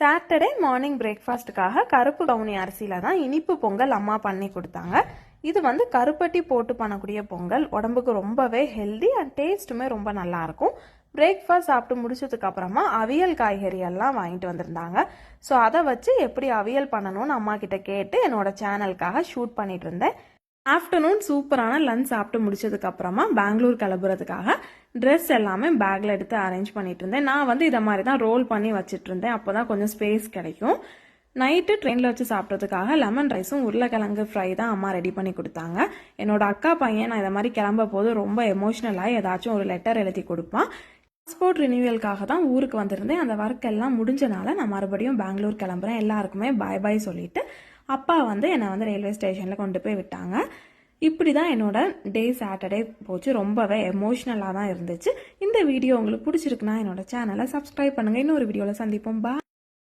Saturday morning பிரேக்ஃபாஸ்ட்டுக்காக கருப்பு கவுனி அரிசியில் தான் இனிப்பு பொங்கல் அம்மா பண்ணி கொடுத்தாங்க. இது வந்து கருப்பட்டி போட்டு பண்ணக்கூடிய பொங்கல். உடம்புக்கு ரொம்பவே ஹெல்தி அண்ட் டேஸ்ட்டுமே ரொம்ப நல்லாயிருக்கும். பிரேக்ஃபாஸ்ட் சாப்பிட்டு முடிச்சதுக்கு அப்புறமா அவியல் காய்கறி எல்லாம் வாங்கிட்டு வந்திருந்தாங்க. ஸோ அதை வச்சு எப்படி அவியல் பண்ணணும்னு அம்மா கிட்ட கேட்டு என்னோட சேனலுக்காக ஷூட் பண்ணிட்டு இருந்தேன். ஆஃப்டர்நூன் சூப்பரான லஞ்ச் சாப்பிட்டு முடிச்சதுக்கு அப்புறமா பெங்களூர் கிளம்புறதுக்காக ட்ரெஸ் எல்லாமே பேக்கில் எடுத்து அரேஞ்ச் பண்ணிட்டு இருந்தேன். நான் வந்து இதை மாதிரி தான் ரோல் பண்ணி வச்சுட்டு இருந்தேன். அப்போ தான் கொஞ்சம் ஸ்பேஸ் கிடைக்கும். நைட்டு ட்ரெயினில் வச்சு சாப்பிட்றதுக்காக லெமன் ரைஸும் உருளைக்கிழங்கு ஃப்ரை தான் அம்மா ரெடி பண்ணி கொடுத்தாங்க. என்னோட அக்கா பையன் நான் இதை மாதிரி கிளம்ப போது ரொம்ப எமோஷ்னலாக ஏதாச்சும் ஒரு லெட்டர் எழுதி கொடுப்பான். பாஸ்போர்ட் ரினியூவலுக்காக தான் ஊருக்கு வந்திருந்தேன். அந்த ஒர்க் எல்லாம் முடிஞ்சனால நான் மறுபடியும் பெங்களூர் கிளம்புறேன். எல்லாருக்குமே பாய் பாய் சொல்லிட்டு அப்பா வந்து என்னை வந்து ரயில்வே ஸ்டேஷனில் கொண்டு போய் விட்டாங்க. இப்படி தான் என்னோட டே சாட்டர்டே போச்சு. ரொம்பவே எமோஷ்னலாக தான் இருந்துச்சு. இந்த வீடியோ உங்களுக்கு பிடிச்சிருக்குன்னா என்னோட சேனலை சப்ஸ்கிரைப் பண்ணுங்கள். இன்னொரு வீடியோவில் சந்திப்போம். பாய்.